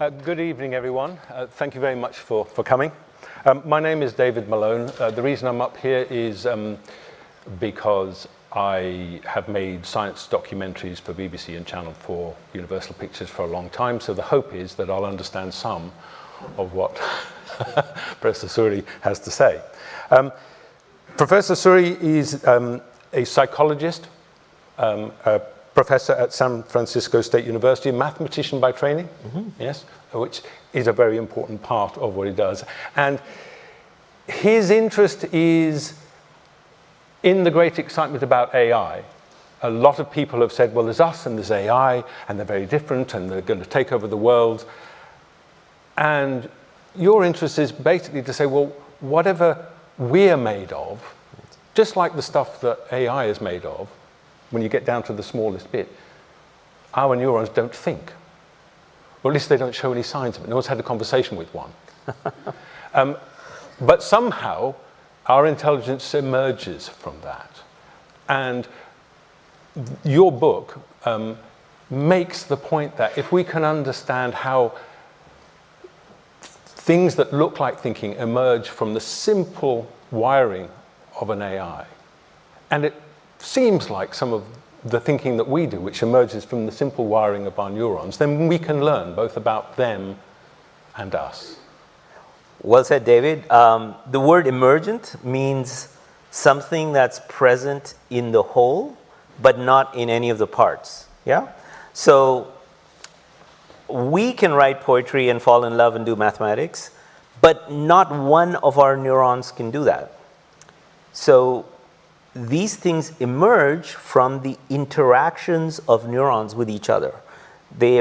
Good evening, everyone. Thank you very much for coming. My name is David Malone. The reason I'm up here is because I have made science documentaries for BBC and Channel 4 Universal Pictures for a long time, so the hope is that I'll understand some of what Professor Suri has to say. Professor Suri is a psychologist, a professor at San Francisco State University, a mathematician by training, yes, which is a very important part of what he does. And his interest is in the great excitement about AI. A lot of people have said, well, there's us and there's AI, and they're very different, and they're going to take over the world. And your interest is basically to say, well, whatever we're made of, just like the stuff that AI is made of, when you get down to the smallest bit, our neurons don't think. Or at least they don't show any signs of it. No one's had a conversation with one. But somehow, our intelligence emerges from that. And your book makes the point that if we can understand how things that look like thinking emerge from the simple wiring of an AI, and it seems like some of the thinking that we do, which emerges from the simple wiring of our neurons, then we can learn both about them and us. Well said, David. The word emergent means something that's present in the whole, but not in any of the parts. Yeah? So we can write poetry and fall in love and do mathematics, but not one of our neurons can do that. So these things emerge from the interactions of neurons with each other. They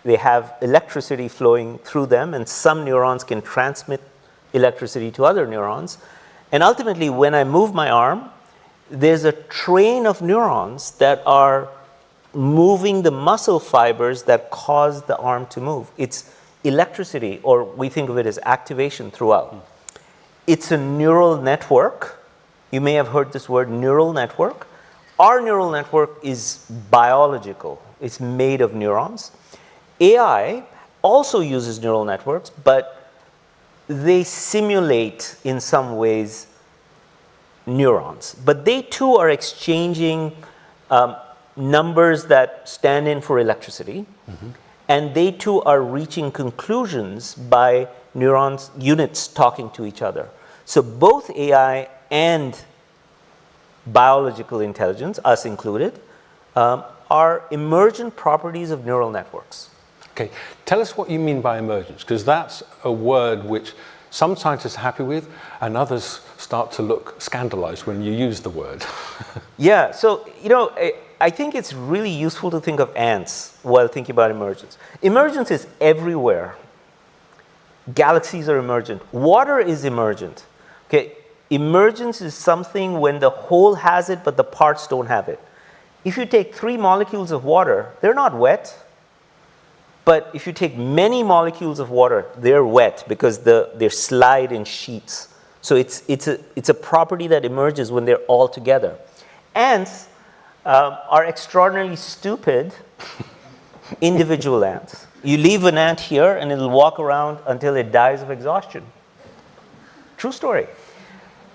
have electricity flowing through them, and some neurons can transmit electricity to other neurons. And ultimately, when I move my arm, there's a train of neurons that are moving the muscle fibers that cause the arm to move. It's electricity, or we think of it as activation throughout. It's a neural network. You may have heard this word, neural network. Our neural network is biological. It's made of neurons. AI also uses neural networks, but they simulate, in some ways, neurons. But they too are exchanging numbers that stand in for electricity, and they too are reaching conclusions by neurons, units talking to each other. So both AI and biological intelligence, us included, are emergent properties of neural networks. Okay, tell us what you mean by emergence, because that's a word which some scientists are happy with, and others start to look scandalized when you use the word. Yeah, so, you know, I think it's really useful to think of ants while thinking about emergence. Emergence is everywhere. Galaxies are emergent. Water is emergent. Okay, emergence is something when the whole has it, but the parts don't have it. If you take 3 molecules of water, they're not wet. But if you take many molecules of water, they're wet because they slide in sheets. So it's a property that emerges when they're all together. Ants are extraordinarily stupid individual ants. You leave an ant here and it'll walk around until it dies of exhaustion. True story.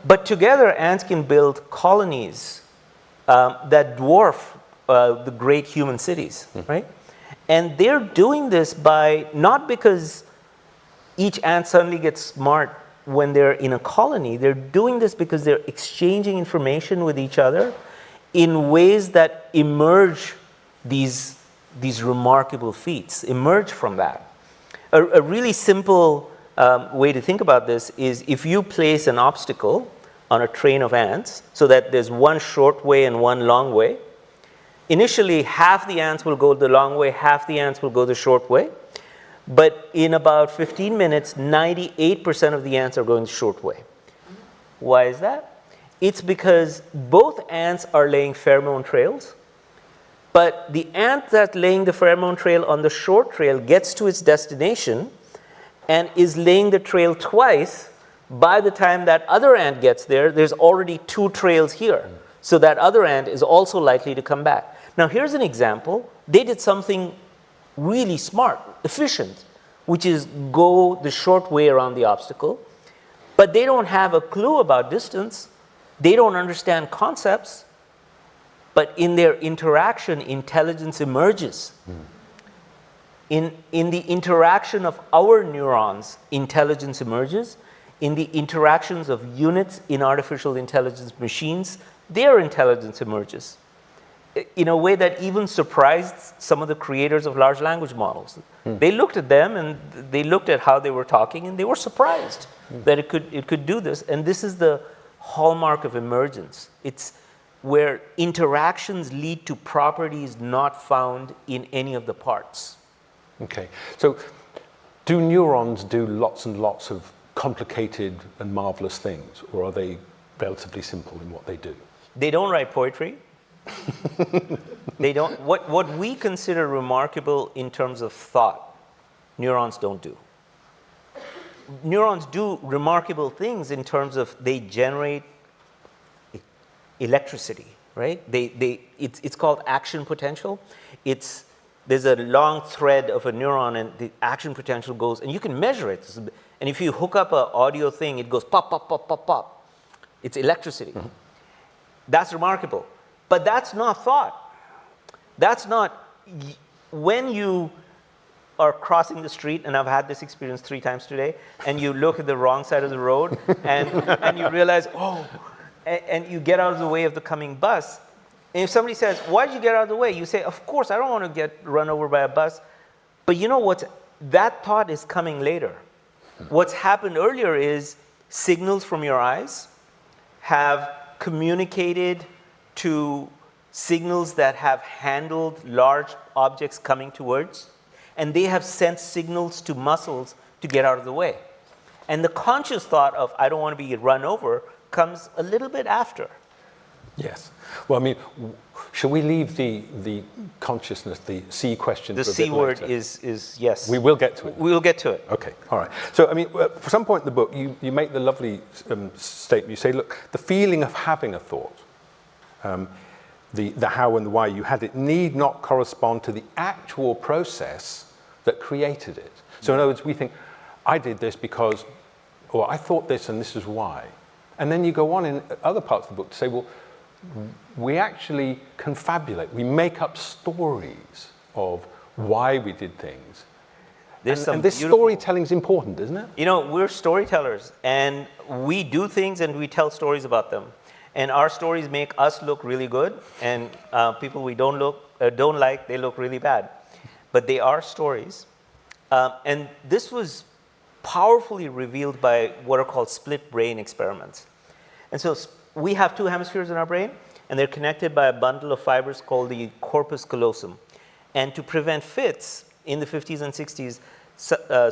But together, ants can build colonies that dwarf the great human cities, right? And they're doing this by, not because each ant suddenly gets smart when they're in a colony. They're doing this because they're exchanging information with each other in ways that emerge these remarkable feats, emerge from that. A really simple way to think about this is if you place an obstacle on a train of ants so that there's one short way and one long way, initially half the ants will go the long way, half the ants will go the short way. But in about 15 minutes, 98% of the ants are going the short way. Why is that? It's because both ants are laying pheromone trails, but the ant that's laying the pheromone trail on the short trail gets to its destination and is laying the trail twice. By the time that other ant gets there, there's already 2 trails here. So that other ant is also likely to come back. Now here's an example. They did something really smart, efficient. which is go the short way around the obstacle, but they don't have a clue about distance. They don't understand concepts, but in their interaction, intelligence emerges. In the interaction of our neurons, intelligence emerges. In the interactions of units in artificial intelligence machines, their intelligence emerges in a way that even surprised some of the creators of large language models. They looked at them and they looked at how they were talking and they were surprised that it could do this. And this is the hallmark of emergence. It's where interactions lead to properties not found in any of the parts. Okay, so do neurons do lots and lots of complicated and marvelous things, or are they relatively simple in what they do? They don't write poetry. They don't. What we consider remarkable in terms of thought, neurons don't do. Neurons do remarkable things in terms of they generate electricity, right? It's called action potential. There's a long thread of a neuron and the action potential goes, and you can measure it. And if you hook up an audio thing, it goes pop, pop, pop, pop, pop. It's electricity. Mm-hmm. That's remarkable. But that's not thought. That's not, when you are crossing the street, and I've had this experience 3 times today, and you look at the wrong side of the road, and you realize, oh, and you get out of the way of the coming bus. And if somebody says, why did you get out of the way? You say, of course, I don't want to get run over by a bus. But you know what? That thought is coming later. What's happened earlier is signals from your eyes have communicated to signals that have handled large objects coming towards, and they have sent signals to muscles to get out of the way. And the conscious thought of, I don't want to be run over, comes a little bit after. Yes. Well, I mean, shall we leave the consciousness, the C question? The for a C bit word later? is yes. We will get to it. We will get to it. Okay, all right. So, I mean, for some point in the book, you make the lovely statement. You say, look, the feeling of having a thought, the how and the why you had it, need not correspond to the actual process that created it. So, in other words, we think, I did this because, or I thought this and this is why. And then you go on in other parts of the book to say, well, we actually confabulate, we make up stories of why we did things. And this storytelling is important, isn't it? You know, we're storytellers, and we do things and we tell stories about them. And our stories make us look really good, and people we don't like, they look really bad. But they are stories. And this was powerfully revealed by what are called split brain experiments. And so we have 2 hemispheres in our brain, and they're connected by a bundle of fibers called the corpus callosum. And to prevent fits, in the 50s and 60s,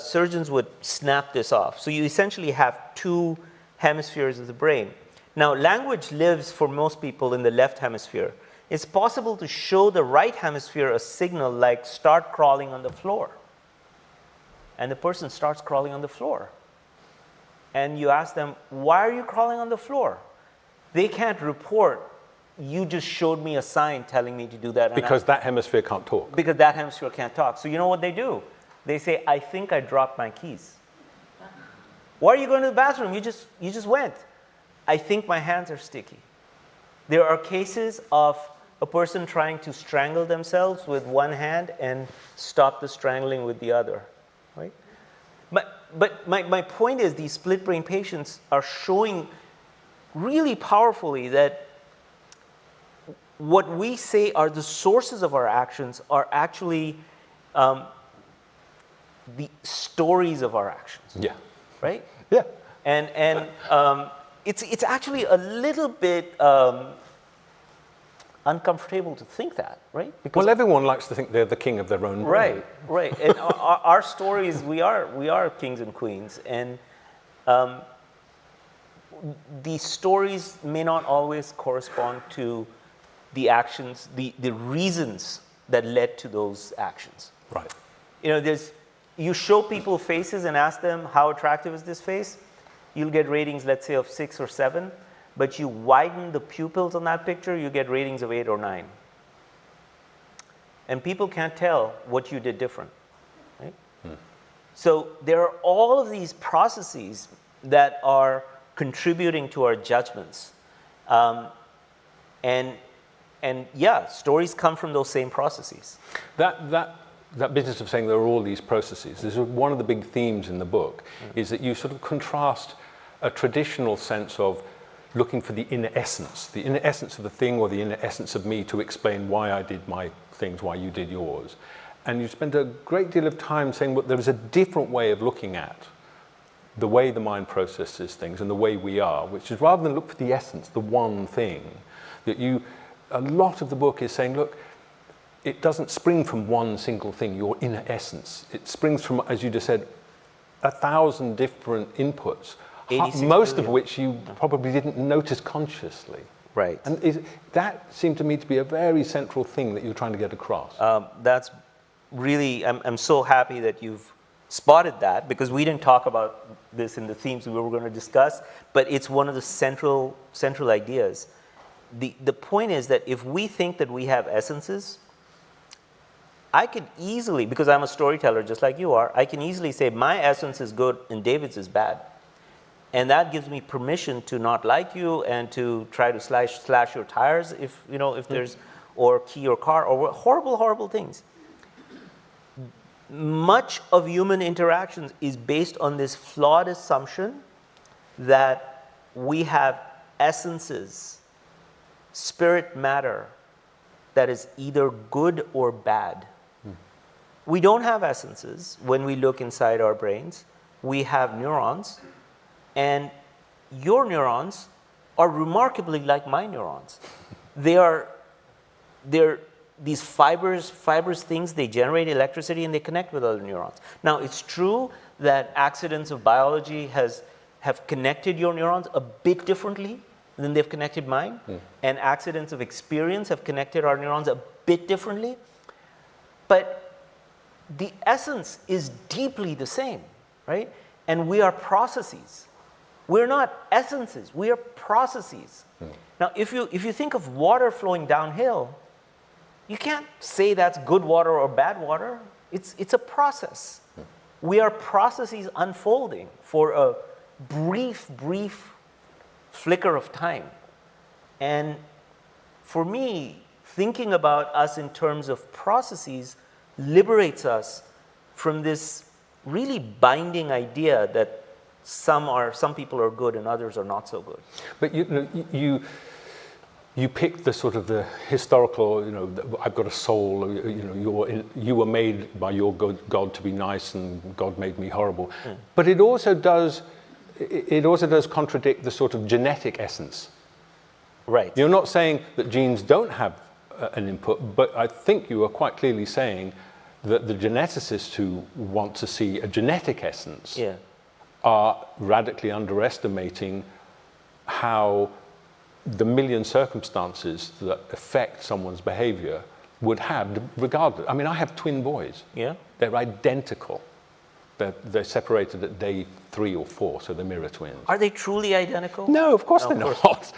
surgeons would snap this off. So you essentially have 2 hemispheres of the brain. Now, language lives for most people in the left hemisphere. It's possible to show the right hemisphere a signal like start crawling on the floor. And the person starts crawling on the floor. And you ask them, why are you crawling on the floor? They can't report, you just showed me a sign telling me to do that. Because that hemisphere can't talk. Because that hemisphere can't talk. So you know what they do? They say, I think I dropped my keys. Why are you going to the bathroom? You just went. I think my hands are sticky. There are cases of a person trying to strangle themselves with one hand and stop the strangling with the other, right? But my point is these split brain patients are showing really powerfully that what we say are the sources of our actions are actually the stories of our actions. Yeah. Right? Yeah. And it's actually a little bit uncomfortable to think that, right? Because well, everyone likes to think they're the king of their own brain. Right, right. And our stories, we are kings and queens, and the stories may not always correspond to the actions, the reasons that led to those actions. Right. You know, you show people faces and ask them, how attractive is this face? You'll get ratings, let's say, of 6 or 7. But you widen the pupils on that picture, you get ratings of 8 or 9. And people can't tell what you did different. Right? So there are all of these processes that are contributing to our judgments. And yeah, stories come from those same processes. That business of saying there are all these processes, this is one of the big themes in the book, is that you sort of contrast a traditional sense of looking for the inner essence of the thing or the inner essence of me to explain why I did my things, why you did yours. And you spend a great deal of time saying, well, there is a different way of looking at the way the mind processes things and the way we are, which is rather than look for the essence, the one thing, that a lot of the book is saying, look, it doesn't spring from one single thing, your inner essence. It springs from, as you just said, 1,000 different inputs, most of which you probably didn't notice consciously. Right. And that seemed to me to be a very central thing that you're trying to get across. That's really, I'm so happy that you've spotted that, because we didn't talk about this in the themes we were going to discuss, but it's one of the central ideas. The point is that if we think that we have essences, I could easily, because I'm a storyteller just like you are, I can easily say my essence is good and David's is bad. And that gives me permission to not like you and to try to slash your tires if there's, or key your car, or horrible things. Much of human interactions is based on this flawed assumption that we have essences, spirit matter, that is either good or bad. We don't have essences when we look inside our brains. We have neurons, and your neurons are remarkably like my neurons. They're these fibers things, they generate electricity and they connect with other neurons. Now, it's true that accidents of biology have connected your neurons a bit differently than they've connected mine, and accidents of experience have connected our neurons a bit differently. But the essence is deeply the same, right? And we are processes. We're not essences, we are processes. Now, if you think of water flowing downhill, you can't say that's good water or bad water. It's a process. We are processes unfolding for a brief flicker of time. And for me, thinking about us in terms of processes liberates us from this really binding idea that some people are good and others are not so good. But you pick the sort of the historical, I've got a soul, you were made by your God to be nice and God made me horrible. But it also does contradict the sort of genetic essence. Right. You're not saying that genes don't have an input, but I think you are quite clearly saying that the geneticists who want to see a genetic essence are radically underestimating how the million circumstances that affect someone's behavior would have, regardless. I mean, I have twin boys. Yeah. They're identical. They're separated at day 3 or 4, so they're mirror twins. Are they truly identical? No, of course they're not.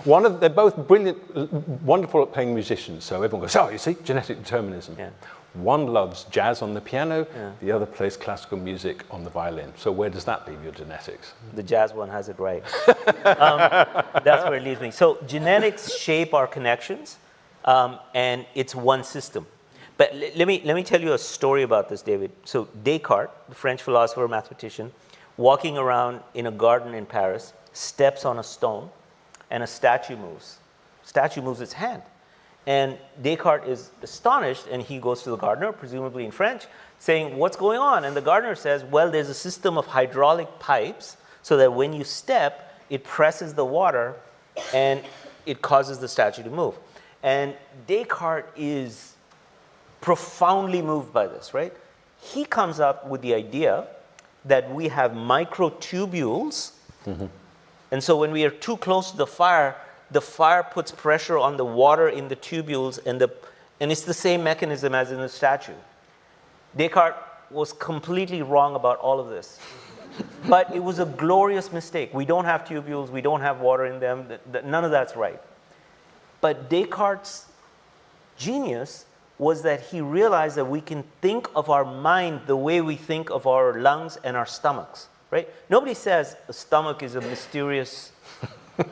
They're both brilliant, wonderful at playing musicians, so everyone goes, oh, you see, genetic determinism. Yeah. One loves jazz on the piano, the other plays classical music on the violin. So where does that leave your genetics? The jazz one has it right. That's where it leaves me. So genetics shape our connections, and it's one system. But let me tell you a story about this, David. So Descartes, the French philosopher, mathematician, walking around in a garden in Paris, steps on a stone, and a statue moves. Statue moves its hand. And Descartes is astonished, and he goes to the gardener, presumably in French, saying, what's going on? And the gardener says, well, there's a system of hydraulic pipes so that when you step, it presses the water and it causes the statue to move. And Descartes is profoundly moved by this, right? He comes up with the idea that we have microtubules, and so when we are too close to the fire puts pressure on the water in the tubules, and it's the same mechanism as in the statue. Descartes was completely wrong about all of this. But it was a glorious mistake. We don't have tubules, we don't have water in them, none of that's right. But Descartes' genius was that he realized that we can think of our mind the way we think of our lungs and our stomachs, right? Nobody says a stomach is a mysterious,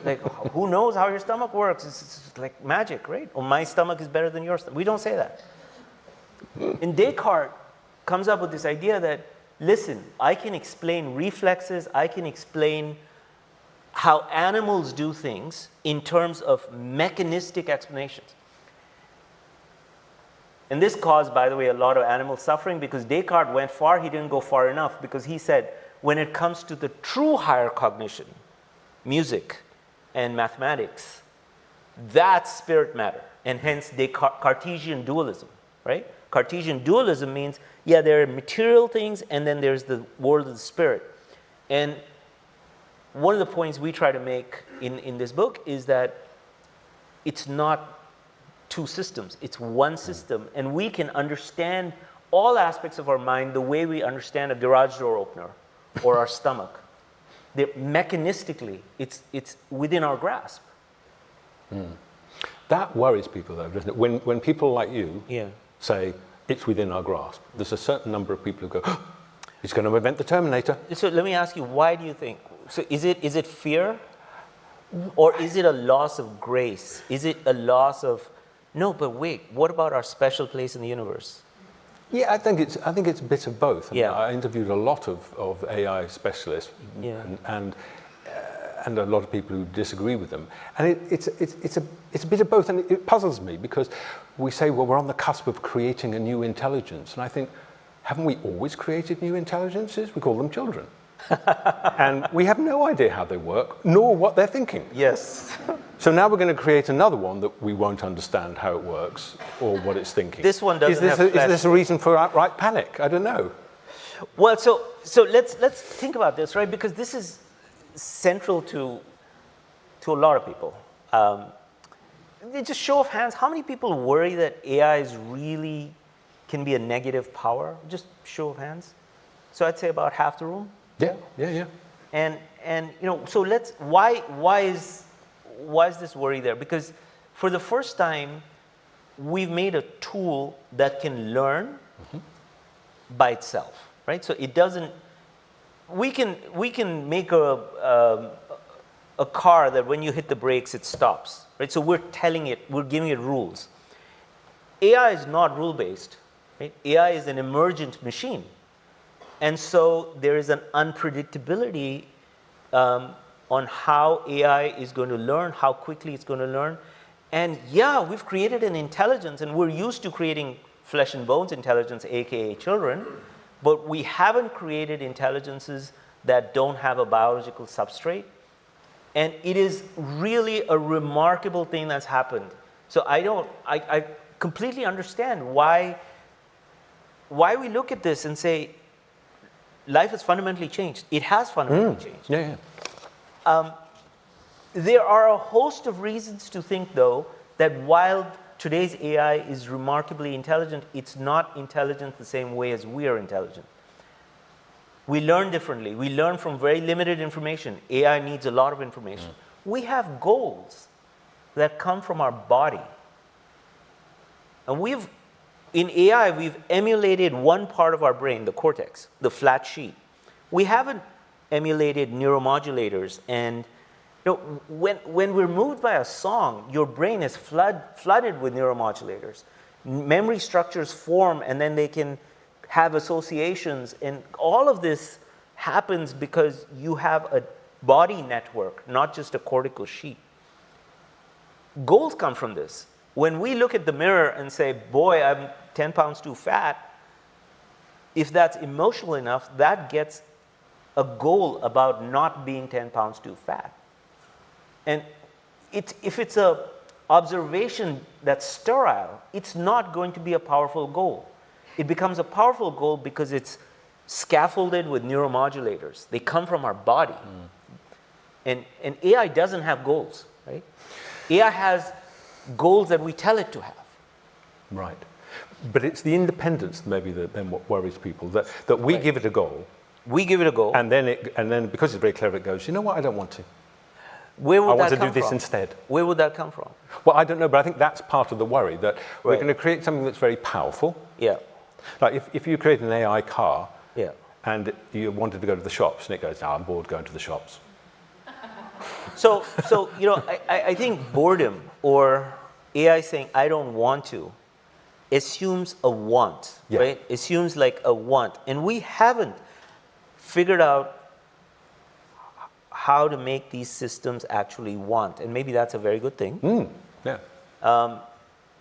like, who knows how your stomach works? It's like magic, right? Or my stomach is better than your stomach. We don't say that. And Descartes comes up with this idea that, listen, I can explain reflexes, I can explain how animals do things in terms of mechanistic explanations. And this caused, by the way, a lot of animal suffering because Descartes went far, he didn't go far enough because he said, when it comes to the true higher cognition, music and mathematics, that's spirit matter, and hence Cartesian dualism, right? Cartesian dualism means, yeah, there are material things and then there's the world of the spirit. And one of the points we try to make in this book is that it's not two systems, it's one system, and we can understand all aspects of our mind the way we understand a garage door opener or our stomach. Mechanistically, it's within our grasp. That worries people, though, doesn't it? When people like you say, it's within our grasp, there's a certain number of people who go, oh, he's going to invent the Terminator. So let me ask you, why do you think? So is it fear? Or is it a loss of grace? Is it a loss of, no, but wait, what about our special place in the universe? Yeah, I think it's a bit of both. Yeah. I interviewed a lot of AI specialists and a lot of people who disagree with them. And it's a bit of both, and it puzzles me because we say, well, we're on the cusp of creating a new intelligence. And I think, haven't we always created new intelligences? We call them children. And we have no idea how they work, nor what they're thinking. Yes. So now we're going to create another one that we won't understand how it works or what it's thinking. This one doesn't have flesh. Is this a reason for outright panic? I don't know. Well, so let's think about this, right? Because this is central to a lot of people. Just show of hands, how many people worry that AI is really can be a negative power? Just show of hands. So I'd say about half the room. Yeah. And you know, so why is this worry there? Because for the first time, we've made a tool that can learn by itself, right? So it doesn't. We can make a car that when you hit the brakes, it stops, right? So we're telling it, we're giving it rules. AI is not rule-based, right? AI is an emergent machine. And so there is an unpredictability on how AI is going to learn, how quickly it's going to learn. And yeah, we've created an intelligence, and we're used to creating flesh and bones intelligence, aka children, but we haven't created intelligences that don't have a biological substrate. And it is really a remarkable thing that's happened. So I completely understand why we look at this and say, life has fundamentally changed. It has fundamentally changed. Yeah. There are a host of reasons to think, though, that while today's AI is remarkably intelligent, it's not intelligent the same way as we are intelligent. We learn differently. We learn from very limited information. AI needs a lot of information. We have goals that come from our body. And in AI, we've emulated one part of our brain, the cortex, the flat sheet. We haven't emulated neuromodulators. And you know, when we're moved by a song, your brain is flooded with neuromodulators. Memory structures form, and then they can have associations. And all of this happens because you have a body network, not just a cortical sheet. Goals come from this. When we look at the mirror and say, boy, I'm 10 pounds too fat, if that's emotional enough, that gets a goal about not being 10 pounds too fat. And if it's an observation that's sterile, it's not going to be a powerful goal. It becomes a powerful goal because it's scaffolded with neuromodulators. They come from our body. And AI doesn't have goals, right? AI has goals that we tell it to have. Right. But it's the independence maybe that then what worries people, that we give it a goal. We give it a goal. And then because it's very clever, it goes, you know what, I don't want to. Where would I want that to come do this from? instead. Where would that come from? Well, I don't know, but I think that's part of the worry, that we're Right. going to create something that's very powerful. Yeah. Like if you create an AI car Yeah. and you wanted to go to the shops, and it goes, "No, I'm bored going to the shops." So I think boredom or AI saying I don't want to assumes a want, Yeah. right? Assumes like a want, and we haven't figured out how to make these systems actually want, and maybe that's a very good thing. Yeah.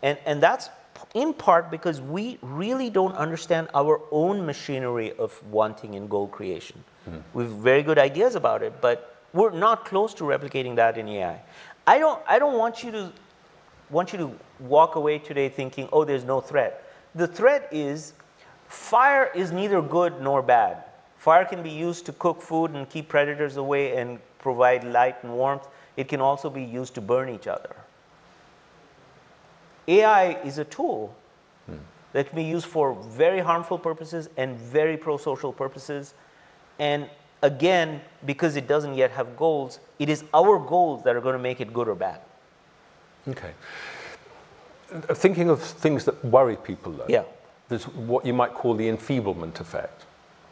And that's in part because we really don't understand our own machinery of wanting and goal creation. We have very good ideas about it, but we're not close to replicating that in AI. I don't want you to walk away today thinking, oh, there's no threat. The threat is fire is neither good nor bad. Fire can be used to cook food and keep predators away and provide light and warmth. It can also be used to burn each other. AI is a tool that can be used for very harmful purposes and very pro-social purposes. And again, because it doesn't yet have goals, it is our goals that are going to make it good or bad. Okay. Thinking of things that worry people, though. Yeah. There's what you might call the enfeeblement effect.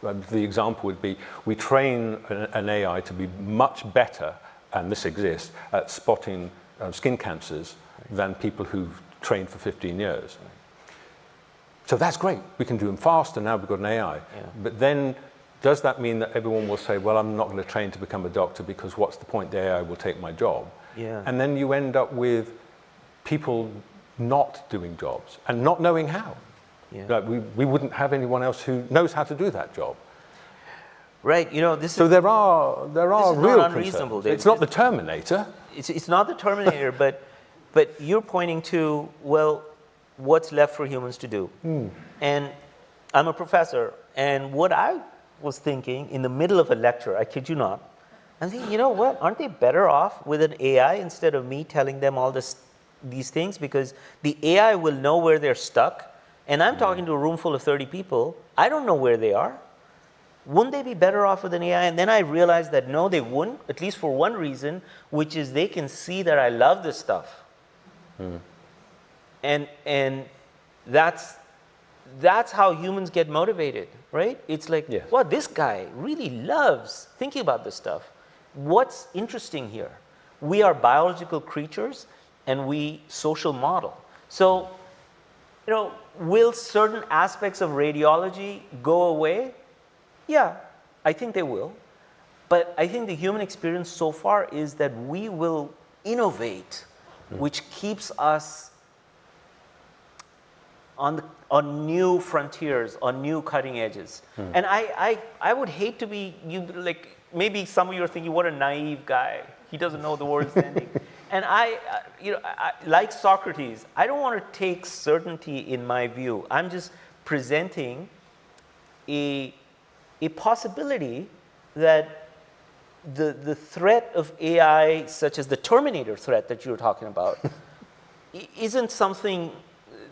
The example would be we train an AI to be much better, and this exists, at spotting skin cancers than people who've trained for 15 years. So that's great. We can do them faster. Now we've got an AI. Yeah. But then does that mean that everyone will say, well, I'm not going to train to become a doctor because what's the point? The AI will take my job. Yeah. And then you end up with people not doing jobs and not knowing how. Yeah. Like we wouldn't have anyone else who knows how to do that job. Right. This So is, there are this is real not unreasonable, concerns. David. It's not the Terminator. it's not the Terminator, but you're pointing to, well, what's left for humans to do? And I'm a professor, and what I was thinking in the middle of a lecture, I kid you not, I'm thinking, you know what, aren't they better off with an AI instead of me telling them all these things? Because the AI will know where they're stuck, and I'm talking to a room full of 30 people. I don't know where they are. Wouldn't they be better off with an AI? And then I realized that no, they wouldn't, at least for one reason, which is they can see that I love this stuff. And that's how humans get motivated, right? It's like, Yes. wow, this guy really loves thinking about this stuff. What's interesting here? We are biological creatures, and we social model. So, will certain aspects of radiology go away? Yeah, I think they will. But I think the human experience so far is that we will innovate, which keeps us on new frontiers, on new cutting edges. And I would hate to be, maybe some of you are thinking, what a naive guy. He doesn't know the world's ending. And I, like Socrates, I don't want to take certainty in my view. I'm just presenting a possibility that the threat of AI, such as the Terminator threat that you were talking about, isn't something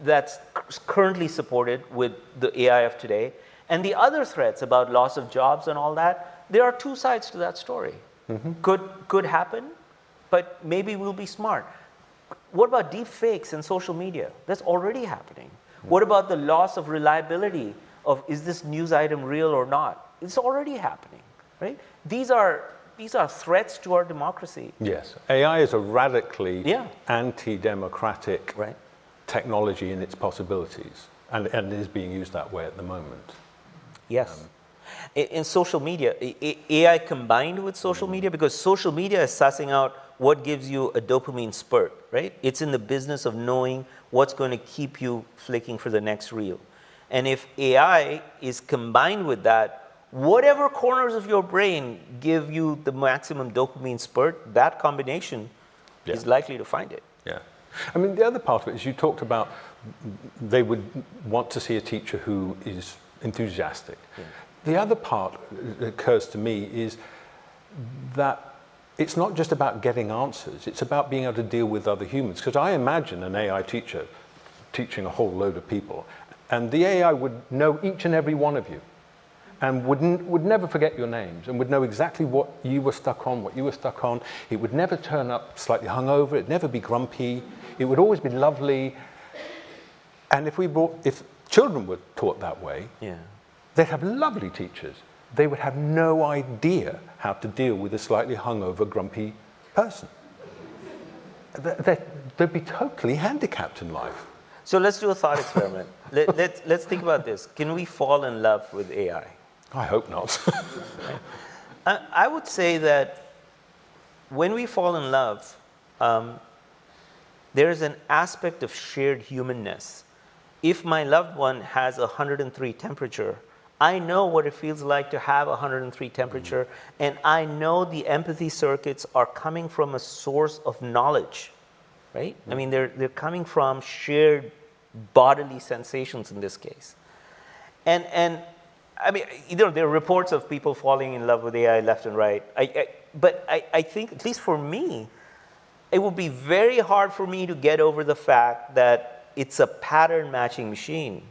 that's currently supported with the AI of today. And the other threats about loss of jobs and all that, there are two sides to that story. Could happen, but maybe we'll be smart. What about deep fakes and social media? That's already happening. What about the loss of reliability of is this news item real or not? It's already happening, right? These are threats to our democracy. Yes. AI is a radically Yeah. anti-democratic Right. technology in its possibilities, and it is being used that way at the moment. Yes. In social media, AI combined with social media, because social media is sussing out what gives you a dopamine spurt, right? It's in the business of knowing what's going to keep you flicking for the next reel. And if AI is combined with that, whatever corners of your brain give you the maximum dopamine spurt, that combination is likely to find it. Yeah. I mean, the other part of it is you talked about they would want to see a teacher who is enthusiastic. Yeah. The other part that occurs to me is that it's not just about getting answers, it's about being able to deal with other humans. Because I imagine an AI teacher teaching a whole load of people, and the AI would know each and every one of you. and would never forget your names and would know exactly what you were stuck on, what you were stuck on. It would never turn up slightly hungover. It'd never be grumpy. It would always be lovely. And if children were taught that way, they'd have lovely teachers. They would have no idea how to deal with a slightly hungover, grumpy person. They'd be totally handicapped in life. So let's do a thought experiment. Let's think about this. Can we fall in love with AI? I hope not. I would say that when we fall in love, there is an aspect of shared humanness. If my loved one has a 103 temperature, I know what it feels like to have a 103 temperature, and I know the empathy circuits are coming from a source of knowledge, right? I mean, they're coming from shared bodily sensations in this case. And I mean, there are reports of people falling in love with AI left and right. But I think, at least for me, it would be very hard for me to get over the fact that it's a pattern matching machine,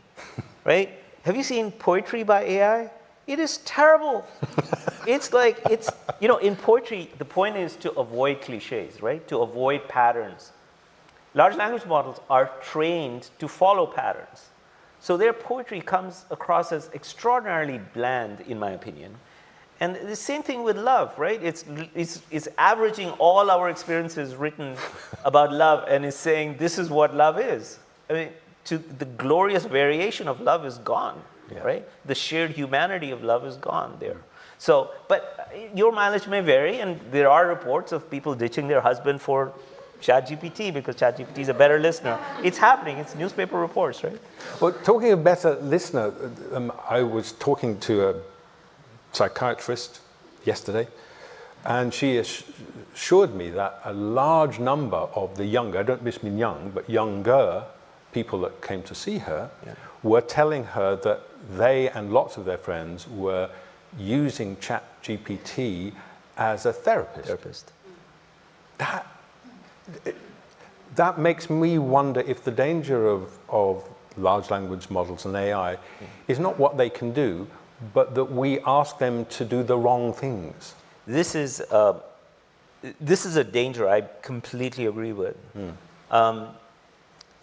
right? Have you seen poetry by AI? It is terrible. It's like, in poetry, the point is to avoid cliches, right? To avoid patterns. Large language models are trained to follow patterns. So their poetry comes across as extraordinarily bland, in my opinion. And the same thing with love, right? It's averaging all our experiences written about love and is saying this is what love is. I mean, the glorious variation of love is gone, right? The shared humanity of love is gone there. So, but your mileage may vary, and there are reports of people ditching their husband for ChatGPT because ChatGPT is a better listener. It's happening. It's newspaper reports, right? Well, talking of better listener, I was talking to a psychiatrist yesterday, and she assured me that a large number of the younger, I don't mean young, but younger people that came to see her were telling her that they and lots of their friends were using ChatGPT as a therapist. That makes me wonder if the danger of large language models and AI is not what they can do, but that we ask them to do the wrong things. This is a danger I completely agree with.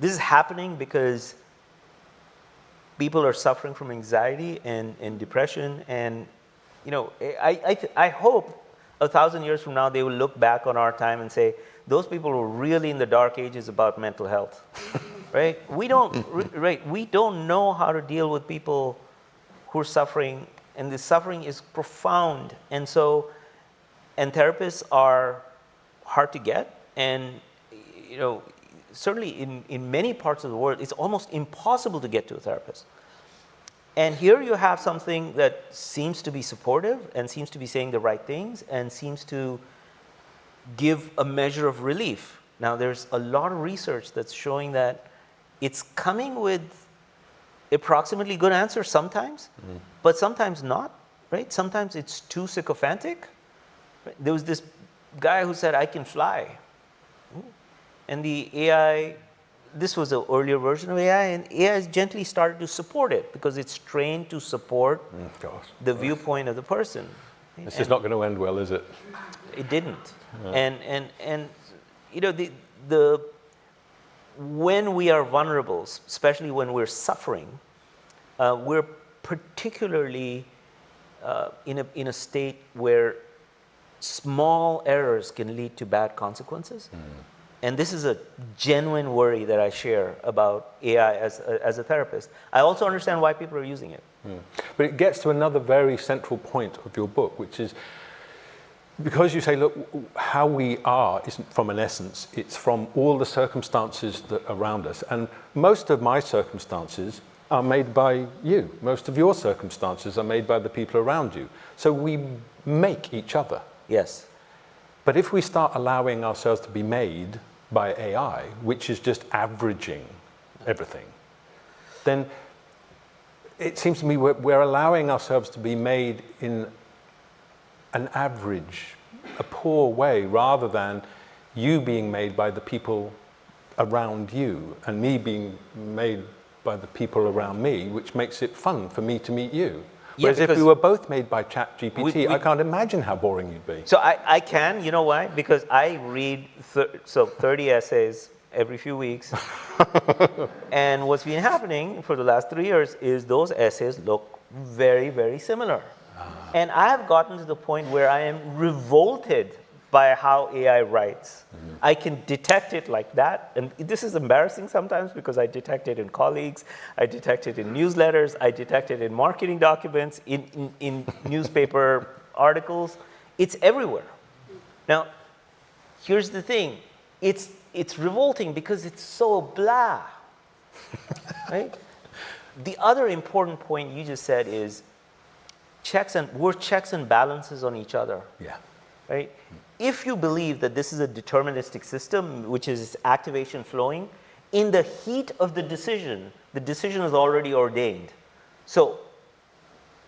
This is happening because people are suffering from anxiety and depression, and I hope 1,000 years from now they will look back on our time and say those people were really in the dark ages about mental health, right? We don't know how to deal with people who are suffering, and the suffering is profound, and therapists are hard to get, and certainly in many parts of the world, it's almost impossible to get to a therapist. And here you have something that seems to be supportive and seems to be saying the right things and seems to give a measure of relief. Now, there's a lot of research that's showing that it's coming with approximately good answers sometimes, but sometimes not, right? Sometimes it's too sycophantic. There was this guy who said, I can fly. And the AI, this was an earlier version of AI, and AI has gently started to support it because it's trained to support the viewpoint of the person. This is not going to end well, is it? It didn't. And when we are vulnerable, especially when we're suffering, we're particularly in a state where small errors can lead to bad consequences. And this is a genuine worry that I share about AI as a therapist. I also understand why people are using it. But it gets to another very central point of your book, which is because you say, look, how we are isn't from an essence, it's from all the circumstances that are around us. And most of my circumstances are made by you. Most of your circumstances are made by the people around you. So we make each other. Yes. But if we start allowing ourselves to be made by AI, which is just averaging everything, then it seems to me we're allowing ourselves to be made in an average, a poor way, rather than you being made by the people around you and me being made by the people around me, which makes it fun for me to meet you. Whereas if we were both made by ChatGPT, I can't imagine how boring you'd be. So I can, you know why? Because I read 30 essays every few weeks. And what's been happening for the last 3 years is those essays look very, very similar. And I have gotten to the point where I am revolted by how AI writes. I can detect it like that. And this is embarrassing sometimes because I detect it in colleagues, I detect it in newsletters, I detect it in marketing documents, in newspaper articles. It's everywhere. Now, here's the thing. It's revolting because it's so blah, right? The other important point you just said is we're checks and balances on each other. Yeah. Right? If you believe that this is a deterministic system, which is activation flowing, in the heat of the decision is already ordained. So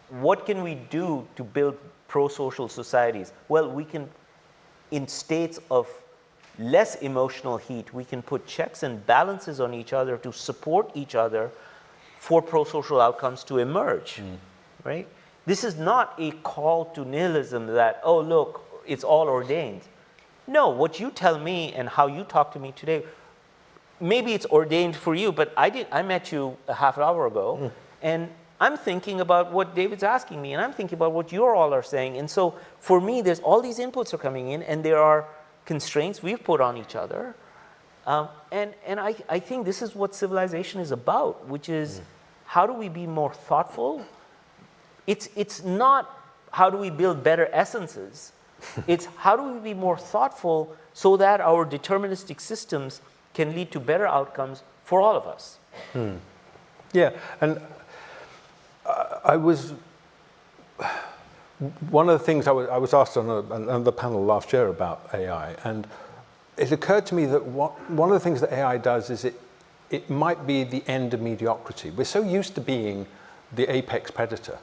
what can we do to build pro-social societies? Well, we can, in states of less emotional heat, we can put checks and balances on each other to support each other for pro-social outcomes to emerge, right? This is not a call to nihilism that, oh, look, it's all ordained. No, what you tell me and how you talk to me today, maybe it's ordained for you, but I met you a half an hour ago, and I'm thinking about what David's asking me, and I'm thinking about what you all are saying. And so for me, there's all these inputs are coming in, and there are constraints we've put on each other. And I think this is what civilization is about, which is how do we be more thoughtful? It's not how do we build better essences. It's how do we be more thoughtful so that our deterministic systems can lead to better outcomes for all of us. Yeah, and one of the things I was asked on another panel last year about AI, and it occurred to me that one of the things that AI does is it might be the end of mediocrity. We're so used to being the apex predator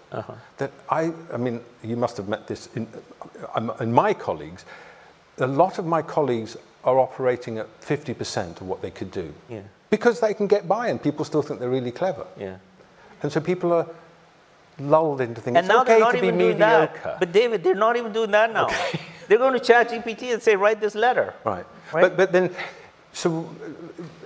that I mean, you must have met this in my colleagues. A lot of my colleagues are operating at 50% of what they could do. Yeah. Because they can get by and people still think they're really clever. Yeah. And so people are lulled into thinking and it's now okay they're not to be even doing mediocre. that. But David, they're not even doing that now. Okay. They're going to ChatGPT and say, write this letter. Right. But then, so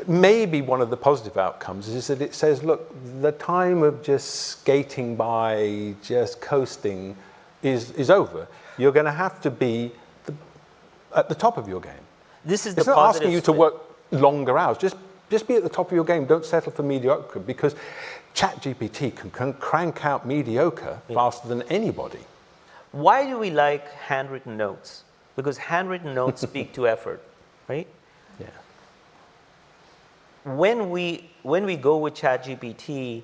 maybe one of the positive outcomes is that it says, look, the time of just skating by, just coasting is over. You're going to have to be at the top of your game. This is the it's not positive asking you to work longer hours. Just be at the top of your game. Don't settle for mediocre, because ChatGPT can crank out mediocre faster than anybody. Why do we like handwritten notes? Because handwritten notes speak to effort, right? Yeah. When we go with ChatGPT,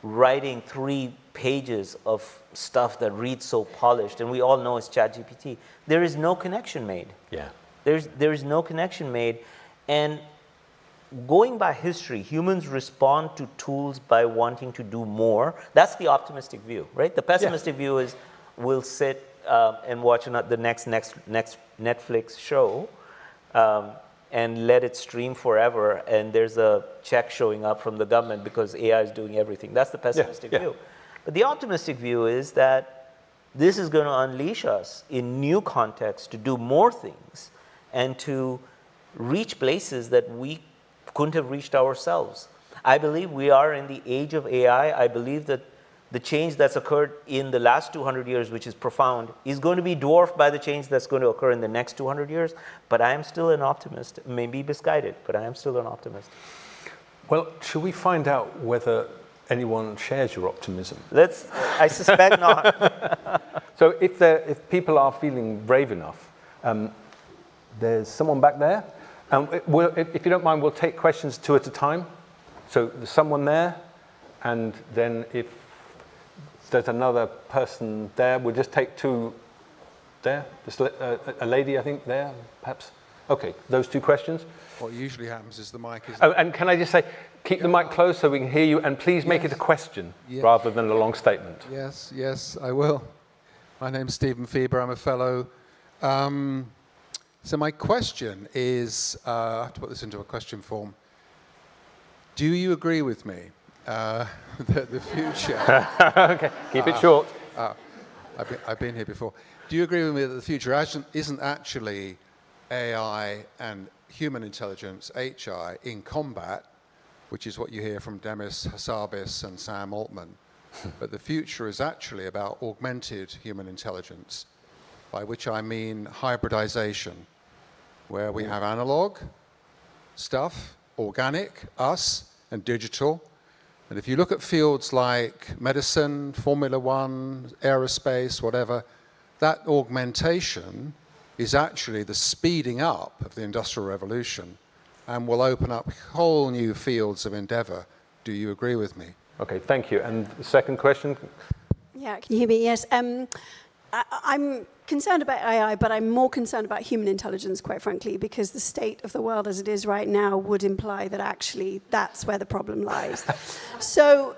writing 3 pages of stuff that reads so polished, and we all know it's ChatGPT, there is no connection made. Yeah. There is no connection made, and going by history, humans respond to tools by wanting to do more. That's the optimistic view, right? The pessimistic view is we'll sit and watch the next Netflix show and let it stream forever, and there's a check showing up from the government because AI is doing everything. That's the pessimistic view. But the optimistic view is that this is going to unleash us in new contexts to do more things and to reach places that we couldn't have reached ourselves. I believe we are in the age of AI. I believe that the change that's occurred in the last 200 years, which is profound, is going to be dwarfed by the change that's going to occur in the next 200 years. But I am still an optimist, maybe misguided, but I am still an optimist. Well, should we find out whether anyone shares your optimism? I suspect not. So if people are feeling brave enough, there's someone back there. If you don't mind, we'll take questions 2 at a time. So there's someone there, and then if there's another person there, we'll just take 2 there. Just a lady, I think, there, perhaps. Okay, those 2 questions. What usually happens is the mic is... Oh, and can I just say, keep the mic close so we can hear you, and please make it a question rather than a long statement. Yes, I will. My name's Stephen Fieber. I'm a fellow. So my question is, I have to put this into a question form. Do you agree with me The future. Okay, keep it short. I've been here before. Do you agree with me that the future isn't actually AI and human intelligence, HI, in combat, which is what you hear from Demis Hassabis and Sam Altman, but the future is actually about augmented human intelligence, by which I mean hybridization, where we have analog stuff, organic, us, and digital. And if you look at fields like medicine, Formula One, aerospace, whatever, that augmentation is actually the speeding up of the Industrial Revolution and will open up whole new fields of endeavor. Do you agree with me? Okay, thank you. And the second question? Yeah, can you hear me? Yes. I'm concerned about AI, but I'm more concerned about human intelligence, quite frankly, because the state of the world as it is right now would imply that actually that's where the problem lies. So,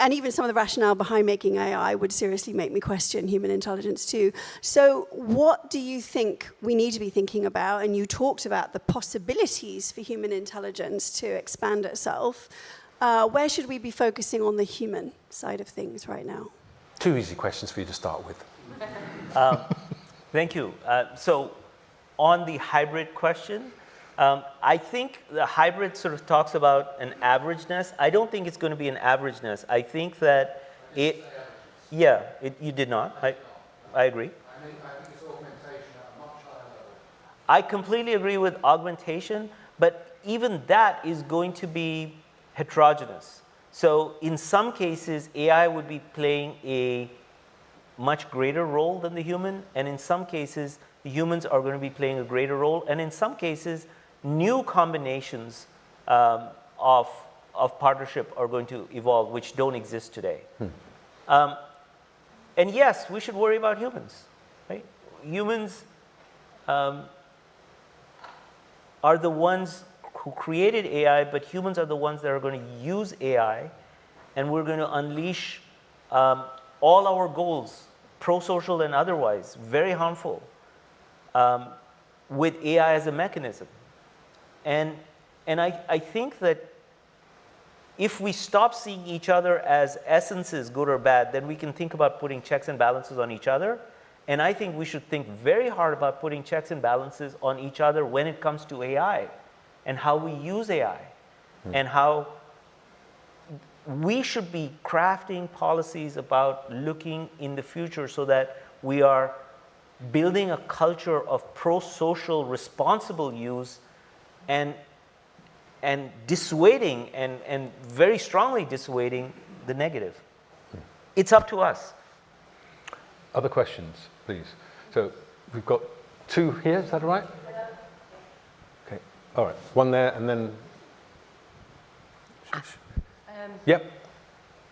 and even some of the rationale behind making AI would seriously make me question human intelligence too. So what do you think we need to be thinking about? And you talked about the possibilities for human intelligence to expand itself. Where should we be focusing on the human side of things right now? Two easy questions for you to start with. Thank you. So on the hybrid question, I think the hybrid sort of talks about an averageness. I don't think it's going to be an averageness. I think that you did not. I agree. I think it's augmentation at a much higher level. I completely agree with augmentation, but even that is going to be heterogeneous. So in some cases, AI would be playing a much greater role than the human, and in some cases, the humans are going to be playing a greater role, and in some cases, new combinations of partnership are going to evolve, which don't exist today. And yes, we should worry about humans. Right? Humans are the ones who created AI, but humans are the ones that are going to use AI, and we're going to unleash all our goals, pro-social and otherwise, very harmful, with AI as a mechanism. And I think that if we stop seeing each other as essences, good or bad, then we can think about putting checks and balances on each other. And I think we should think very hard about putting checks and balances on each other when it comes to AI and how we use AI and how we should be crafting policies about looking in the future so that we are building a culture of pro-social responsible use and dissuading and very strongly dissuading the negative. It's up to us. Other questions, please. So we've got two here, is that all right? Okay, all right. One there and then... Yep.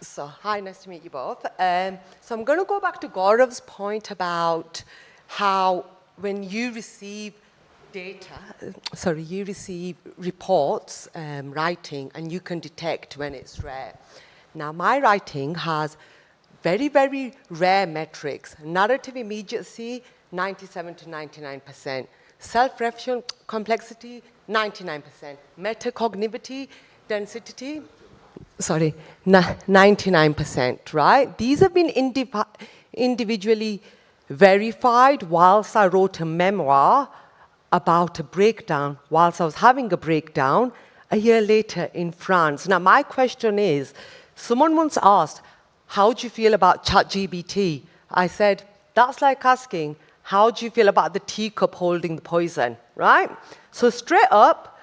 So, hi, nice to meet you both. So I'm going to go back to Gaurav's point about how when you receive you receive reports, writing, and you can detect when it's rare. Now, my writing has very, very rare metrics. Narrative immediacy, 97 to 99%. Self-referential complexity, 99%. Metacognitivity, density, 99%, right? These have been individually verified whilst I wrote a memoir about a breakdown, whilst I was having a breakdown a year later in France. Now, my question is, someone once asked, how do you feel about ChatGPT? I said, that's like asking, how do you feel about the teacup holding the poison, right? So straight up,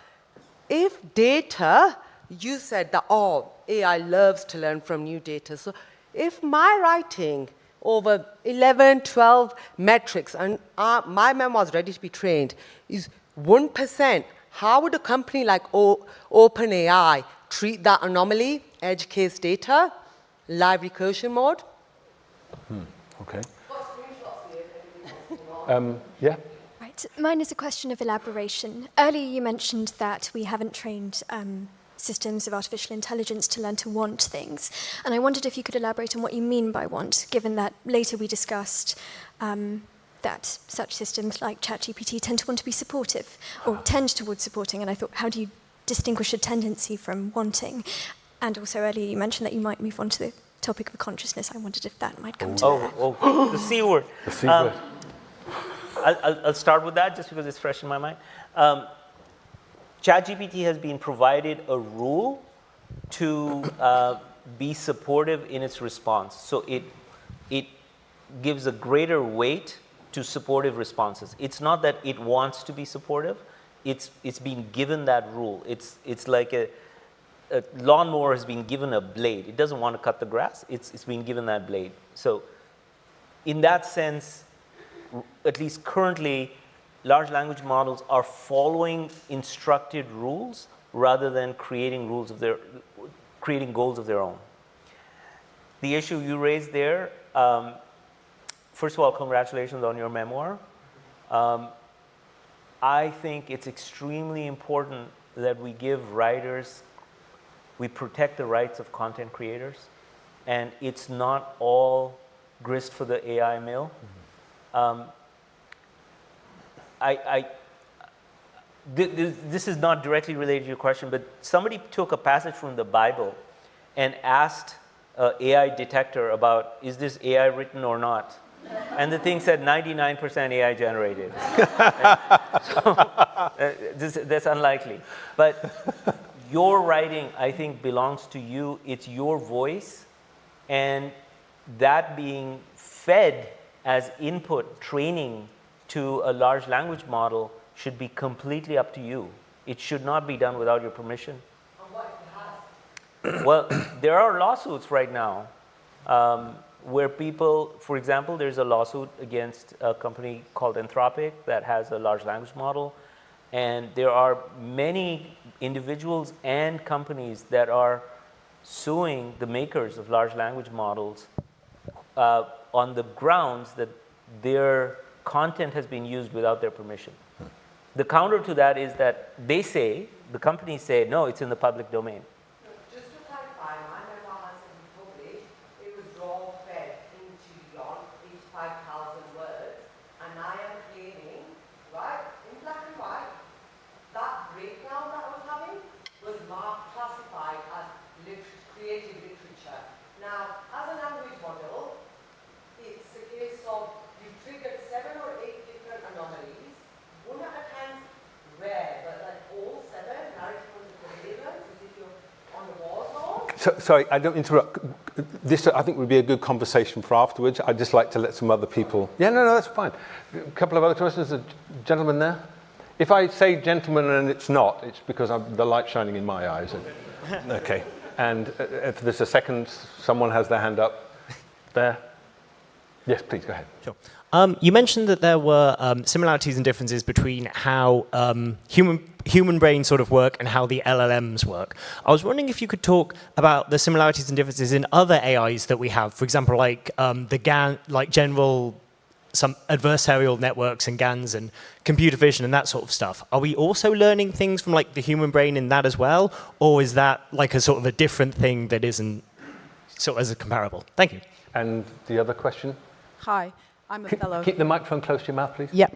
if data, you said that, oh, AI loves to learn from new data. So if my writing over 11, 12 metrics, and my memoir is ready to be trained, is 1%, how would a company like OpenAI treat that anomaly, edge case data, live recursion mode? Okay. Yeah. Right. Mine is a question of elaboration. Earlier you mentioned that we haven't trained systems of artificial intelligence to learn to want things. And I wondered if you could elaborate on what you mean by want, given that later we discussed that such systems like ChatGPT tend to want to be supportive, or tend towards supporting, and I thought, how do you distinguish a tendency from wanting? And also earlier you mentioned that you might move on to the topic of consciousness. I wondered if that might come to that. Oh, the C word. The C word. I'll start with that just because it's fresh in my mind. ChatGPT has been provided a rule to be supportive in its response. So it gives a greater weight to supportive responses. It's not that it wants to be supportive. It's been given that rule. It's like a lawnmower has been given a blade. It doesn't want to cut the grass. It's been given that blade. So in that sense, at least currently, large language models are following instructed rules rather than creating goals of their own. The issue you raised there, first of all, congratulations on your memoir. I think it's extremely important that we give writers, we protect the rights of content creators, and it's not all grist for the AI mill. This is not directly related to your question, but somebody took a passage from the Bible and asked an AI detector about, is this AI written or not? And the thing said 99% AI generated. So, that's unlikely. But your writing, I think, belongs to you. It's your voice. And that being fed as input, training to a large language model should be completely up to you. It should not be done without your permission. Well, there are lawsuits right now where people, for example, there's a lawsuit against a company called Anthropic that has a large language model. And there are many individuals and companies that are suing the makers of large language models on the grounds that their content has been used without their permission. The counter to that is that they say, the companies say, no, it's in the public domain. Just to clarify, my memoir has been published. It was raw fed into beyond 85,000 words, and I am claiming, right, in black and white, that breakdown that I was having was marked, classified as creative literature. Now, as a language model, it's a case of you triggered 7 or 8 different anomalies. One at a time, rare, but like all 7 narrative surveillance, as if you're on the war zone. Sorry, I don't interrupt. This, I think, would be a good conversation for afterwards. I'd just like to let some other people... Yeah, no, that's fine. A couple of other questions. A gentleman there? If I say gentleman and it's not, it's because the light's shining in my eyes. Okay. And if there's a second, someone has their hand up there. Yes, please, go ahead. Sure. You mentioned that there were similarities and differences between how human brains sort of work and how the LLMs work. I was wondering if you could talk about the similarities and differences in other AIs that we have. For example, like some adversarial networks and GANs and computer vision and that sort of stuff. Are we also learning things from like the human brain in that as well? Or is that like a sort of a different thing that isn't sort of as a comparable? Thank you. And the other question? Hi, I'm a fellow. Keep the microphone close to your mouth, please. Yeah.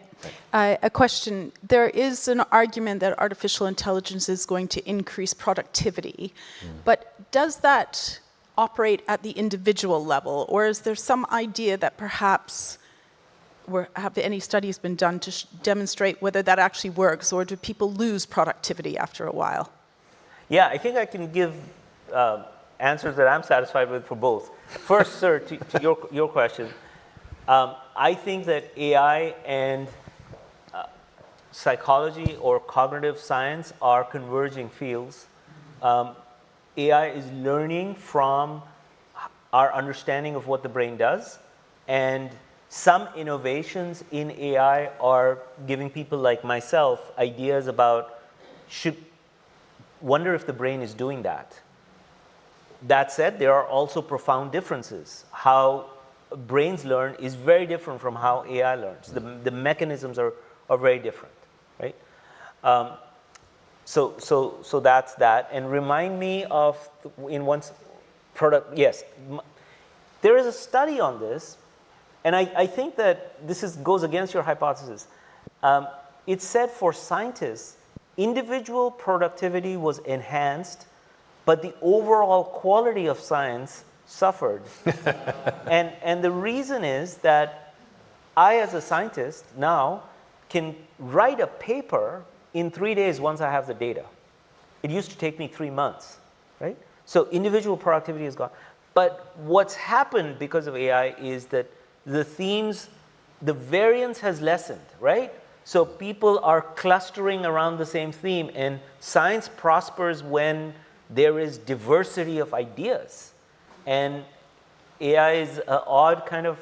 A question. There is an argument that artificial intelligence is going to increase productivity, but does that operate at the individual level, or is there some idea that perhaps have any studies been done to demonstrate whether that actually works, or do people lose productivity after a while? Yeah, I think I can give answers that I'm satisfied with for both. First, sir, to your question, I think that AI and psychology or cognitive science are converging fields. AI is learning from our understanding of what the brain does, and some innovations in AI are giving people like myself ideas about, wonder if the brain is doing that. That said, there are also profound differences. How brains learn is very different from how AI learns. The mechanisms are very different, right? So that's that. And remind me of, in one's product, yes. There is a study on this, and I think that this goes against your hypothesis. It said for scientists, individual productivity was enhanced but the overall quality of science suffered. and the reason is that I, as a scientist, now can write a paper in 3 days once I have the data. It used to take me 3 months, right? So individual productivity has gone. But what's happened because of AI is that the themes, the variance has lessened, right? So people are clustering around the same theme, and science prospers when there is diversity of ideas. And AI is an odd kind of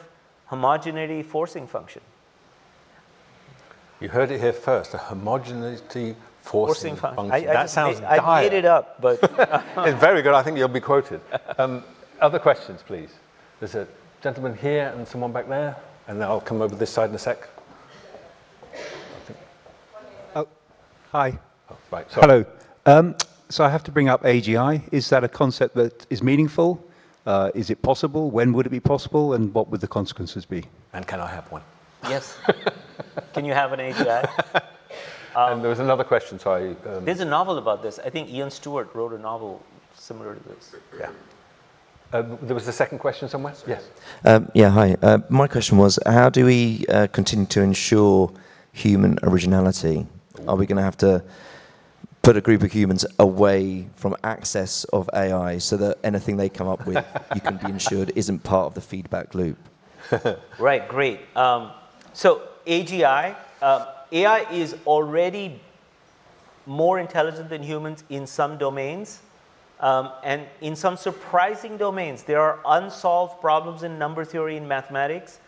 homogeneity forcing function. You heard it here first, a homogeneity forcing function. That sounds dire. I made it up, but... It's very good. I think you'll be quoted. Other questions, please. There's a gentleman here and someone back there, and then I'll come over this side in a sec. Oh, hi. Oh, right, sorry. Hello. So I have to bring up AGI. Is that a concept that is meaningful? Is it possible? When would it be possible? And what would the consequences be? And can I have one? Yes. Can you have an AGI? And there was another question, sorry. There's a novel about this. I think Ian Stewart wrote a novel similar to this. Yeah. There was a second question somewhere? Yes. Yeah, hi. My question was, how do we continue to ensure human originality? Are we going to have to put a group of humans away from access of AI so that anything they come up with, you can be ensured isn't part of the feedback loop? Right, great. So AGI, AI is already more intelligent than humans in some domains. And in some surprising domains, there are unsolved problems in number theory and mathematics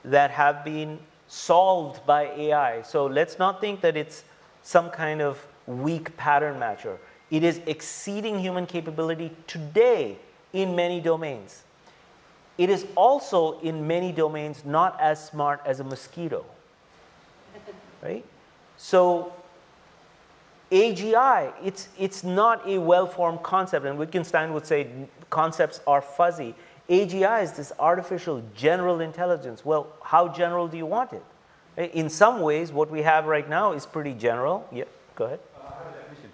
that have been solved by AI. So let's not think that it's some kind of weak pattern matcher. It is exceeding human capability today in many domains. It is also in many domains not as smart as a mosquito, right? So AGI, it's not a well-formed concept, and Wittgenstein would say concepts are fuzzy. AGI is this artificial general intelligence. Well, how general do you want it? In some ways, what we have right now is pretty general. Yeah, go ahead. I have a definition.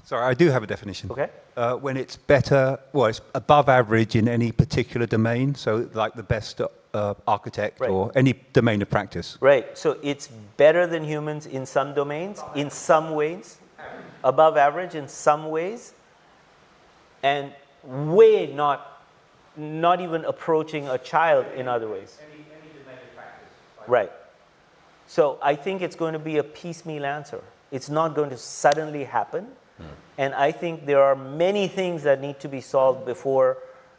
Sorry, I do have a definition. Okay. When it's better, well, it's above average in any particular domain, so like the best architect or any domain of practice. Right. So it's better than humans in some domains, in some ways, above average in some ways, and way not even approaching a child in other ways. Any domain of practice. Right. So I think it's going to be a piecemeal answer. It's not going to suddenly happen. And I think there are many things that need to be solved before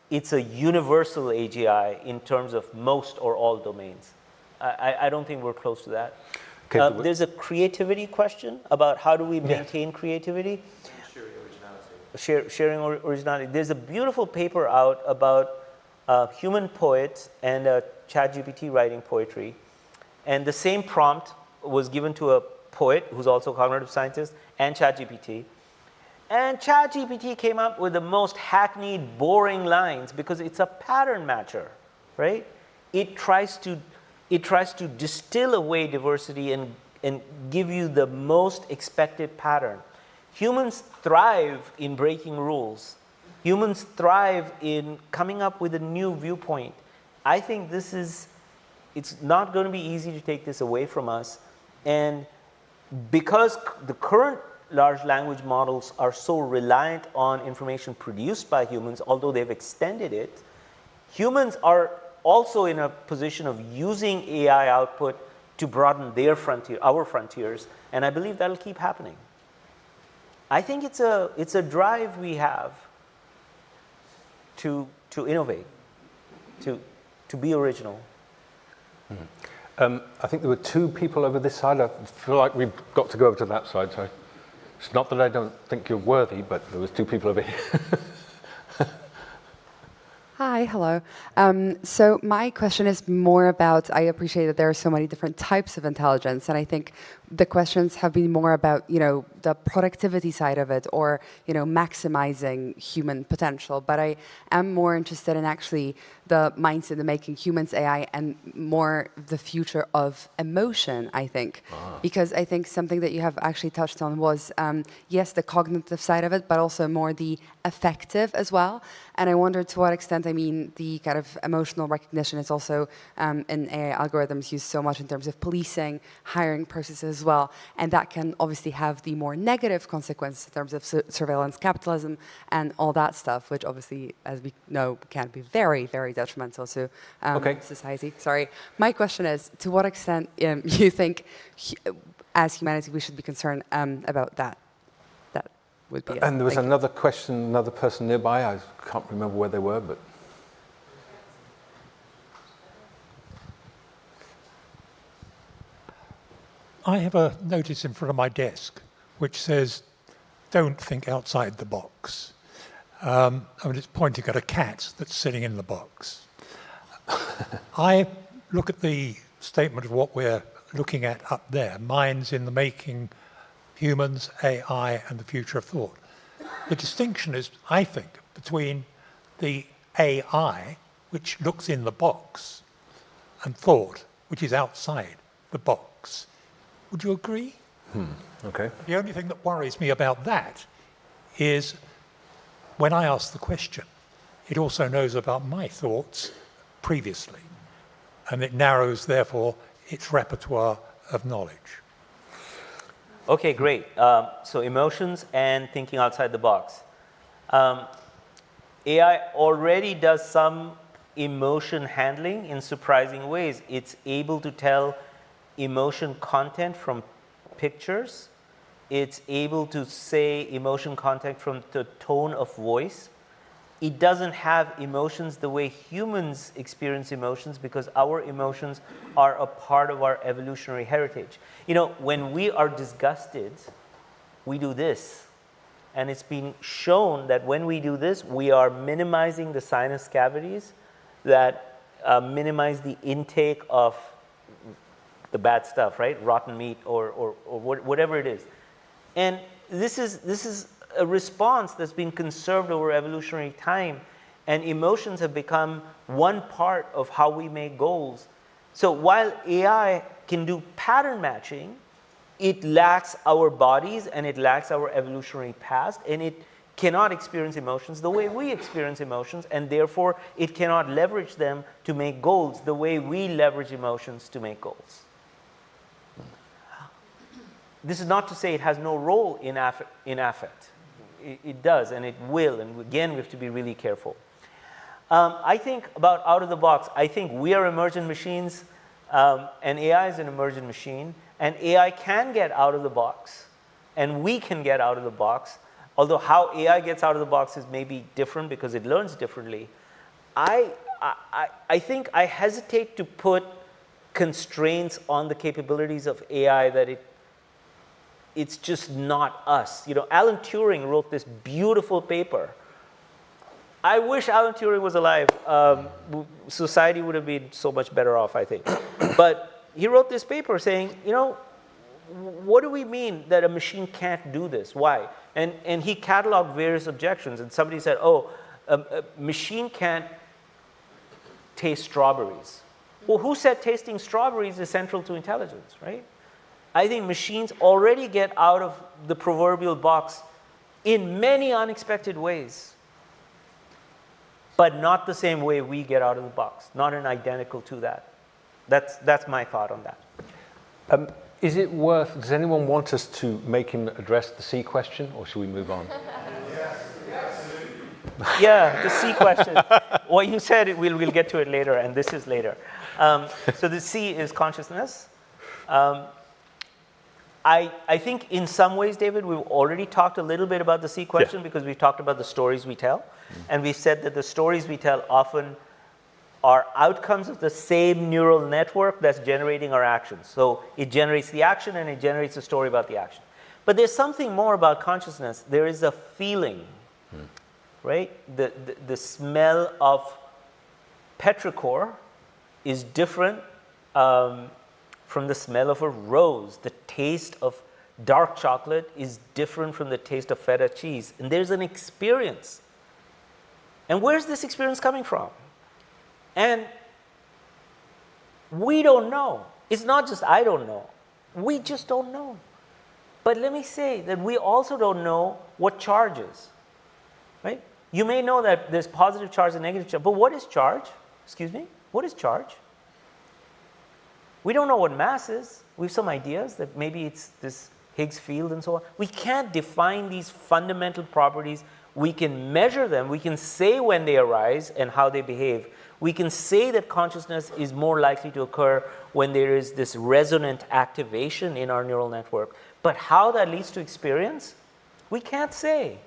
it's a universal AGI in terms of most or all domains. I don't think we're close to that. Okay, there's a creativity question about how do we maintain creativity. Sharing originality. There's a beautiful paper out about human poets and ChatGPT writing poetry. And the same prompt was given to a poet who's also a cognitive scientist and ChatGPT. And ChatGPT came up with the most hackneyed, boring lines because it's a pattern matcher, right? It tries to distill away diversity and give you the most expected pattern. Humans thrive in breaking rules. Humans thrive in coming up with a new viewpoint. I think it's not going to be easy to take this away from us. And because the current large language models are so reliant on information produced by humans, although they've extended it, humans are also in a position of using AI output to broaden their frontier, our frontiers, and I believe that'll keep happening. I think it's a drive we have to innovate, to be original. I think there were two people over this side. I feel like we've got to go over to that side. So it's not that I don't think you're worthy, but there was two people over here. Hi, hello. So my question is more about, I appreciate that there are so many different types of intelligence, and I think the questions have been more about, the productivity side of it, or, maximizing human potential. But I am more interested in actually the mindset of making humans AI and more the future of emotion, I think. Because I think something that you have actually touched on was, yes, the cognitive side of it, but also more the affective as well. And I wonder to what extent, the kind of emotional recognition is also in AI algorithms used so much in terms of policing, hiring processes as well. And that can obviously have the more negative consequences in terms of surveillance capitalism and all that stuff, which obviously, as we know, can be very, very detrimental to society. Sorry. My question is, to what extent you think, as humanity, we should be concerned about that? That would be it. And there was Thank you. another question, another person nearby. I can't remember where they were, but... I have a notice in front of my desk which says, don't think outside the box. It's pointing at a cat that's sitting in the box. I look at the statement of what we're looking at up there, minds in the making, humans, AI, and the future of thought. The distinction is, I think, between the AI, which looks in the box, and thought, which is outside the box. Would you agree? Okay. The only thing that worries me about that is when I ask the question, it also knows about my thoughts previously, and it narrows, therefore, its repertoire of knowledge. Okay, great. So emotions and thinking outside the box. AI already does some emotion handling in surprising ways. It's able to tell emotion content from pictures. It's able to say emotion content from the tone of voice. It doesn't have emotions the way humans experience emotions, because our emotions are a part of our evolutionary heritage. When we are disgusted, we do this. And it's been shown that when we do this, we are minimizing the sinus cavities that minimize the intake of the bad stuff, right? Rotten meat or whatever it is. And this is a response that's been conserved over evolutionary time, and emotions have become one part of how we make goals. So while AI can do pattern matching, it lacks our bodies and it lacks our evolutionary past, and it cannot experience emotions the way we experience emotions, and therefore it cannot leverage them to make goals the way we leverage emotions to make goals. This is not to say it has no role in affect. It does, and it will, and again, we have to be really careful. I think about out of the box, I think we are emergent machines, and AI is an emergent machine, and AI can get out of the box, and we can get out of the box, although how AI gets out of the box is maybe different because it learns differently. I think I hesitate to put constraints on the capabilities of AI that it's just not us. Alan Turing wrote this beautiful paper. I wish Alan Turing was alive. Society would have been so much better off, I think. But he wrote this paper saying, what do we mean that a machine can't do this? Why? And he cataloged various objections. And somebody said, a machine can't taste strawberries. Well, who said tasting strawberries is central to intelligence, right? I think machines already get out of the proverbial box in many unexpected ways, but not the same way we get out of the box, not an identical to that. That's my thought on that. Is it does anyone want us to make him address the C question, or should we move on? Yeah, the C question. What you said, we'll get to it later, and this is later. So the C is consciousness. I think in some ways, David, we've already talked a little bit about the C question because we've talked about the stories we tell. And we've said that the stories we tell often are outcomes of the same neural network that's generating our actions. So it generates the action and it generates a story about the action. But there's something more about consciousness. There is a feeling, right? The smell of petrichor is different from the smell of a rose. The taste of dark chocolate is different from the taste of feta cheese. And there's an experience. And where's this experience coming from? And we don't know. It's not just I don't know. We just don't know. But let me say that we also don't know what charge is. Right? You may know that there's positive charge and negative charge. But what is charge? Excuse me? What is charge? We don't know what mass is. We have some ideas that maybe it's this Higgs field and so on. We can't define these fundamental properties. We can measure them. We can say when they arise and how they behave. We can say that consciousness is more likely to occur when there is this resonant activation in our neural network. But how that leads to experience, we can't say.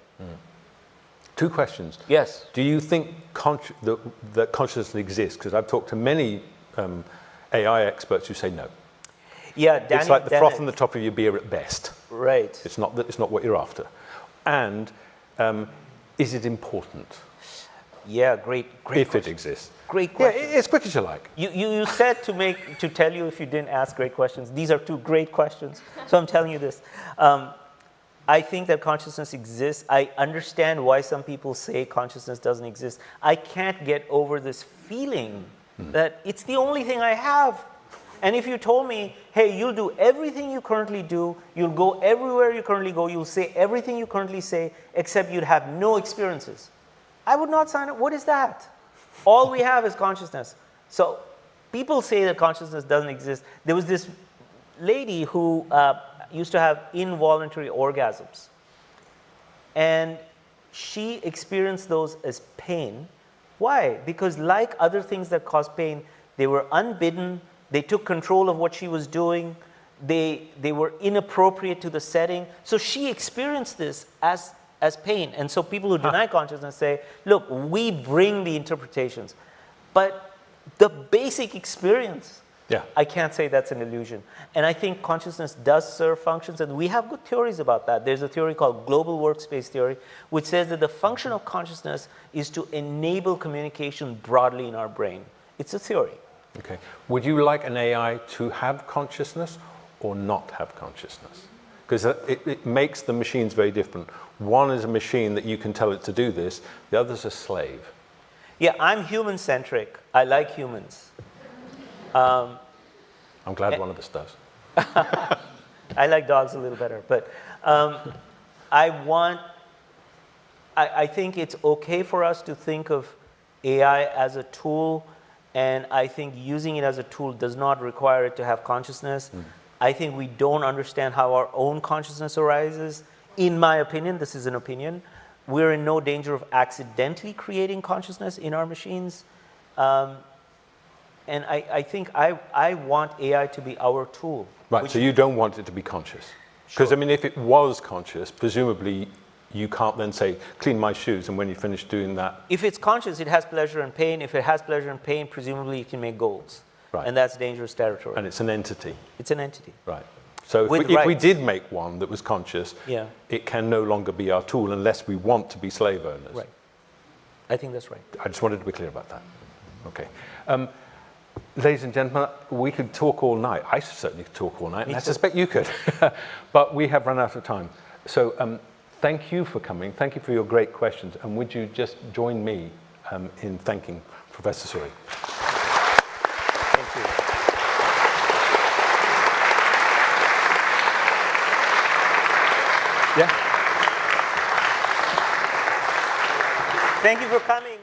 Two questions. Yes. Do you think that consciousness exists? Because I've talked to many AI experts who say no. Yeah, Daniel, it's like the froth on the top of your beer at best. Right. It's not what you're after. And is it important? Yeah, great if question. It exists. Great question. Yeah, as quick as you like. You said to tell you if you didn't ask great questions. These are two great questions. So I'm telling you this. I think that consciousness exists. I understand why some people say consciousness doesn't exist. I can't get over this feeling that it's the only thing I have. And if you told me, hey, you'll do everything you currently do, you'll go everywhere you currently go, you'll say everything you currently say, except you'd have no experiences, I would not sign up. What is that? All we have is consciousness. So people say that consciousness doesn't exist. There was this lady who used to have involuntary orgasms. And she experienced those as pain. Why? Because like other things that cause pain, they were unbidden. They took control of what she was doing. They were inappropriate to the setting. So she experienced this as pain. And so people who deny consciousness say, look, we bring the interpretations. But the basic experience, I can't say that's an illusion. And I think consciousness does serve functions. And we have good theories about that. There's a theory called global workspace theory, which says that the function of consciousness is to enable communication broadly in our brain. It's a theory. Okay. Would you like an AI to have consciousness or not have consciousness? Because it makes the machines very different. One is a machine that you can tell it to do this. The other's a slave. Yeah, I'm human-centric. I like humans. I'm glad one of us does. I like dogs a little better. But I think it's okay for us to think of AI as a tool. And I think using it as a tool does not require it to have consciousness. I think we don't understand how our own consciousness arises. In my opinion, this is an opinion, we're in no danger of accidentally creating consciousness in our machines. And I think I want AI to be our tool. Right, so you don't want it to be conscious? Because, I mean, if it was conscious, presumably you can't then say, clean my shoes, and when you finish doing that... If it's conscious, it has pleasure and pain. If it has pleasure and pain, presumably it can make goals. Right. And that's dangerous territory. And it's an entity. It's an entity. Right. So if we did make one that was conscious, it can no longer be our tool unless we want to be slave owners. Right. I think that's right. I just wanted to be clear about that. Okay. Ladies and gentlemen, we could talk all night. I certainly could talk all night, and I suspect you could. But we have run out of time. So thank you for coming. Thank you for your great questions. And would you just join me in thanking Professor Suri? Thank you. Yeah. Thank you for coming.